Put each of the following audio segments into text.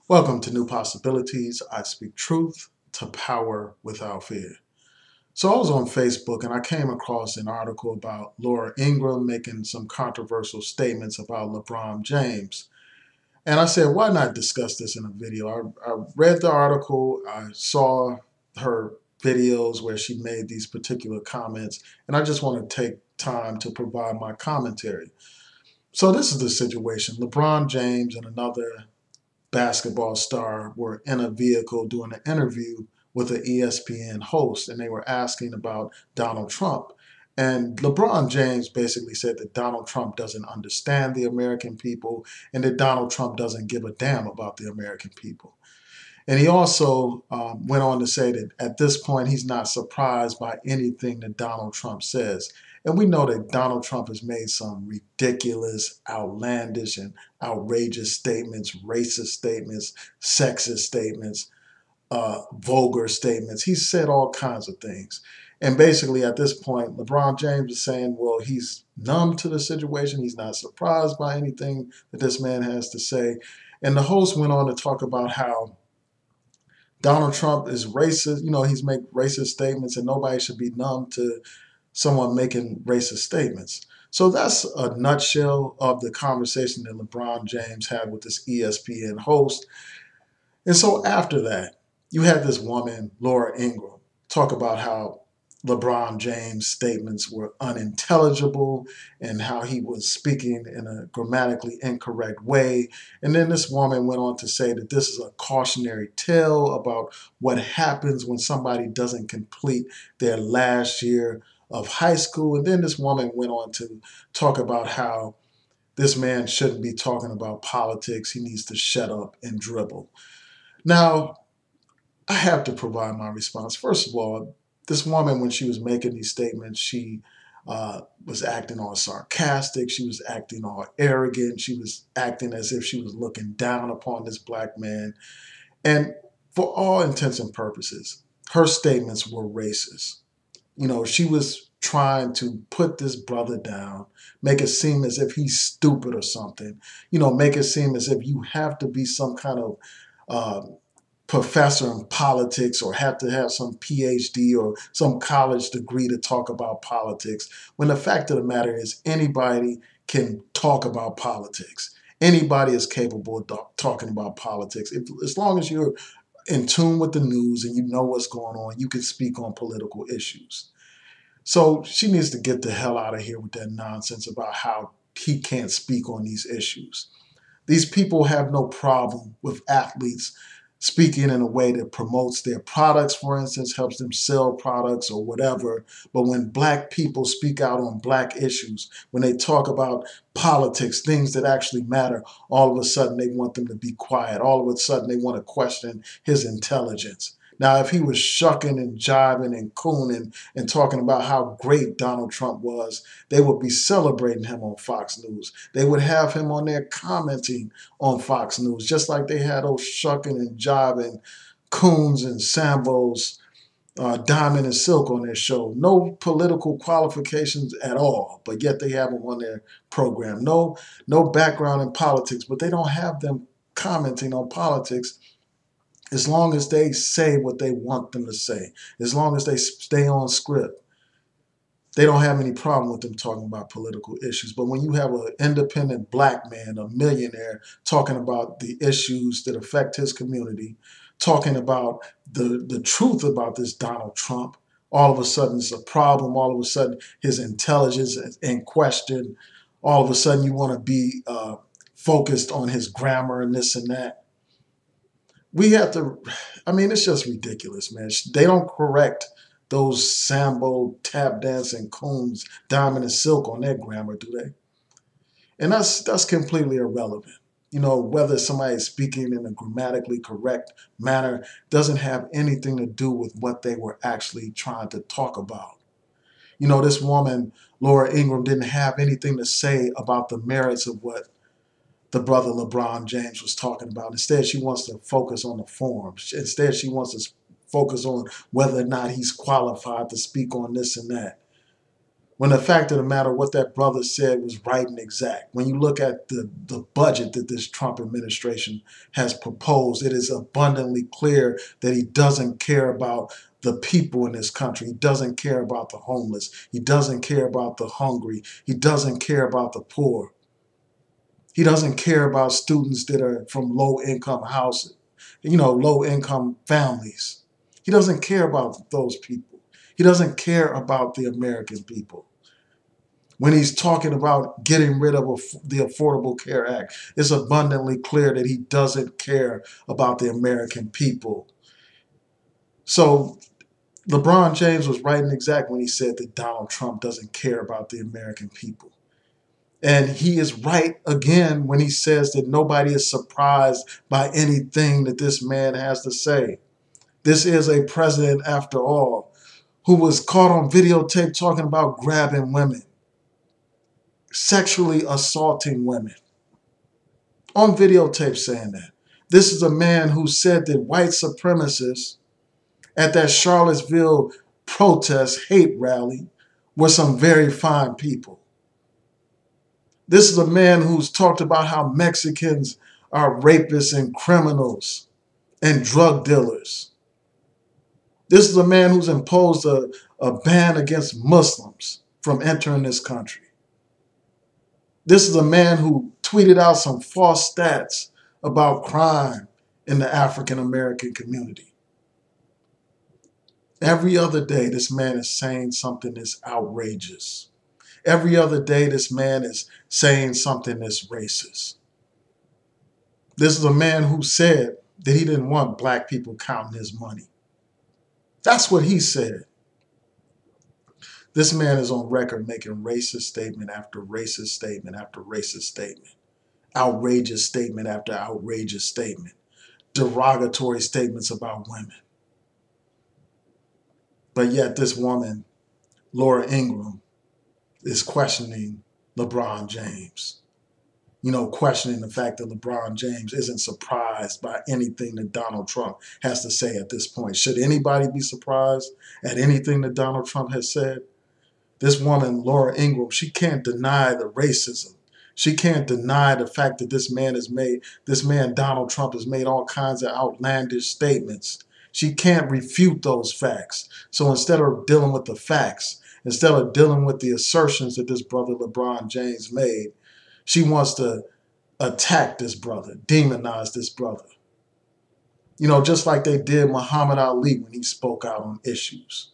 Welcome to New Possibilities. I speak truth to power without fear. So I was on Facebook and I came across an article about Laura Ingraham making some controversial statements about LeBron James. And I said, why not discuss this in a video? I read the article, I saw her videos where she made these particular comments, and I just want to take time to provide my commentary. So this is the situation. LeBron James and another basketball star were in a vehicle doing an interview with an ESPN host, and they were asking about Donald Trump. And LeBron James basically said that Donald Trump doesn't understand the American people and that Donald Trump doesn't give a damn about the American people. And he also went on to say that at this point, he's not surprised by anything that Donald Trump says. And we know that Donald Trump has made some ridiculous, outlandish, and outrageous statements, racist statements, sexist statements, vulgar statements. He's said all kinds of things. And basically, at this point, LeBron James is saying, well, he's numb to the situation. He's not surprised by anything that this man has to say. And the host went on to talk about how Donald Trump is racist. You know, he's making racist statements, and nobody should be numb to someone making racist statements. So that's a nutshell of the conversation that LeBron James had with this ESPN host. And so after that, you had this woman, Laura Ingraham, talk about how LeBron James' statements were unintelligible and how he was speaking in a grammatically incorrect way. And then this woman went on to say that this is a cautionary tale about what happens when somebody doesn't complete their last year of high school. And then this woman went on to talk about how this man shouldn't be talking about politics. He needs to shut up and dribble. Now, I have to provide my response. First of all, this woman, when she was making these statements, she was acting all sarcastic. She was acting all arrogant. She was acting as if she was looking down upon this black man. And for all intents and purposes, her statements were racist. You know, she was trying to put this brother down, make it seem as if he's stupid or something, make it seem as if you have to be some kind of professor in politics or have to have some PhD or some college degree to talk about politics, when the fact of the matter is anybody can talk about politics. Anybody is capable of talking about politics. As long as you're in tune with the news and you know what's going on, you can speak on political issues. So she needs to get the hell out of here with that nonsense about how he can't speak on these issues. These people have no problem with athletes speaking in a way that promotes their products, for instance, helps them sell products or whatever. But when black people speak out on black issues, when they talk about politics, things that actually matter, all of a sudden they want them to be quiet. All of a sudden they want to question his intelligence. Now, if he was shucking and jiving and cooning and talking about how great Donald Trump was, they would be celebrating him on Fox News. They would have him on there commenting on Fox News, just like they had those shucking and jiving coons and Sambos, Diamond and Silk on their show. No political qualifications at all, but yet they have them on their program. No background in politics, but they don't have them commenting on politics as long as they say what they want them to say, as long as they stay on script. They don't have any problem with them talking about political issues. But when you have an independent black man, a millionaire, talking about the issues that affect his community, talking about the truth about this Donald Trump, all of a sudden it's a problem. All of a sudden his intelligence is in question. All of a sudden you want to be focused on his grammar and this and that. We have to, I mean, it's just ridiculous, man. They don't correct those Sambo tap dancing coons, Diamond and Silk on their grammar, do they? And that's completely irrelevant. Whether somebody is speaking in a grammatically correct manner doesn't have anything to do with what they were actually trying to talk about. This woman, Laura Ingraham, didn't have anything to say about the merits of what the brother LeBron James was talking about. Instead, she wants to focus on the forms. Instead, she wants to focus on whether or not he's qualified to speak on this and that. When the fact of the matter, what that brother said was right and exact. When you look at the budget that this Trump administration has proposed, it is abundantly clear that he doesn't care about the people in this country. He doesn't care about the homeless. He doesn't care about the hungry. He doesn't care about the poor. He doesn't care about students that are from low-income houses, low-income families. He doesn't care about those people. He doesn't care about the American people. When he's talking about getting rid of the Affordable Care Act, it's abundantly clear that he doesn't care about the American people. So LeBron James was right and exact when he said that Donald Trump doesn't care about the American people. And he is right again when he says that nobody is surprised by anything that this man has to say. This is a president, after all, who was caught on videotape talking about grabbing women, sexually assaulting women, on videotape saying that. This is a man who said that white supremacists at that Charlottesville protest hate rally were some very fine people. This is a man who's talked about how Mexicans are rapists and criminals and drug dealers. This is a man who's imposed a ban against Muslims from entering this country. This is a man who tweeted out some false stats about crime in the African American community. Every other day, this man is saying something that's outrageous. Every other day, this man is saying something that's racist. This is a man who said that he didn't want black people counting his money. That's what he said. This man is on record making racist statement after racist statement after racist statement, outrageous statement after outrageous statement, derogatory statements about women. But yet this woman, Laura Ingraham, is questioning LeBron James. Questioning the fact that LeBron James isn't surprised by anything that Donald Trump has to say at this point. Should anybody be surprised at anything that Donald Trump has said? This woman, Laura Ingraham, she can't deny the racism. She can't deny the fact that this man, Donald Trump, has made all kinds of outlandish statements. She can't refute those facts. So instead of dealing with the facts, instead of dealing with the assertions that this brother LeBron James made, she wants to attack this brother, demonize this brother. Just like they did Muhammad Ali when he spoke out on issues.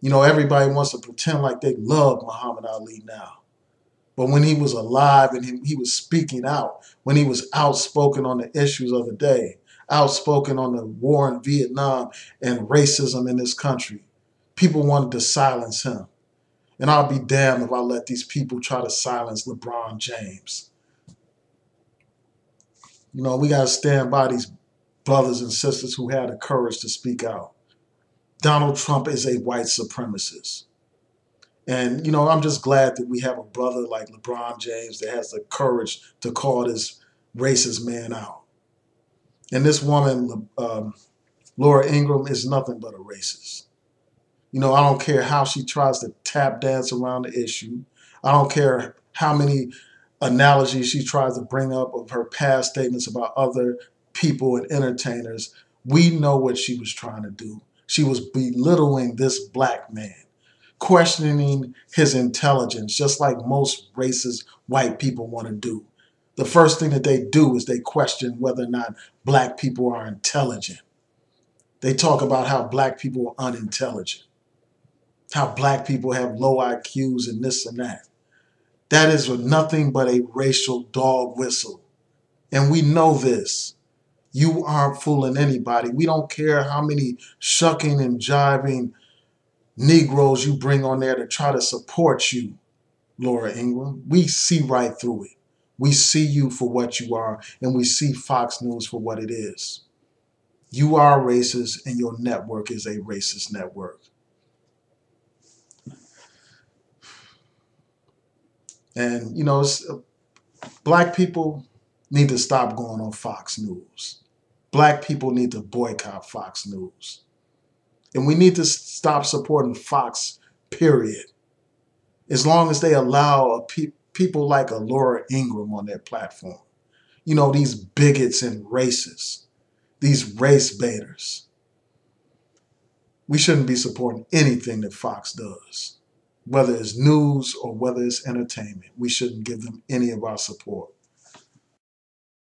Everybody wants to pretend like they love Muhammad Ali now. But when he was alive and he was speaking out, when he was outspoken on the issues of the day, outspoken on the war in Vietnam and racism in this country, people wanted to silence him. And I'll be damned if I let these people try to silence LeBron James. We got to stand by these brothers and sisters who had the courage to speak out. Donald Trump is a white supremacist. And, I'm just glad that we have a brother like LeBron James that has the courage to call this racist man out. And this woman, Laura Ingraham, is nothing but a racist. I don't care how she tries to tap dance around the issue. I don't care how many analogies she tries to bring up of her past statements about other people and entertainers. We know what she was trying to do. She was belittling this black man, questioning his intelligence, just like most racist white people want to do. The first thing that they do is they question whether or not black people are intelligent. They talk about how black people are unintelligent, how black people have low IQs and this and that. That is nothing but a racial dog whistle. And we know this. You aren't fooling anybody. We don't care how many shucking and jiving Negroes you bring on there to try to support you, Laura Ingraham. We see right through it. We see you for what you are, and we see Fox News for what it is. You are racist, and your network is a racist network. And, black people need to stop going on Fox News. Black people need to boycott Fox News. And we need to stop supporting Fox, period. as long as they allow people like a Laura Ingraham on their platform. You know, these bigots and racists, these race baiters. We shouldn't be supporting anything that Fox does, whether it's news or whether it's entertainment. We shouldn't give them any of our support.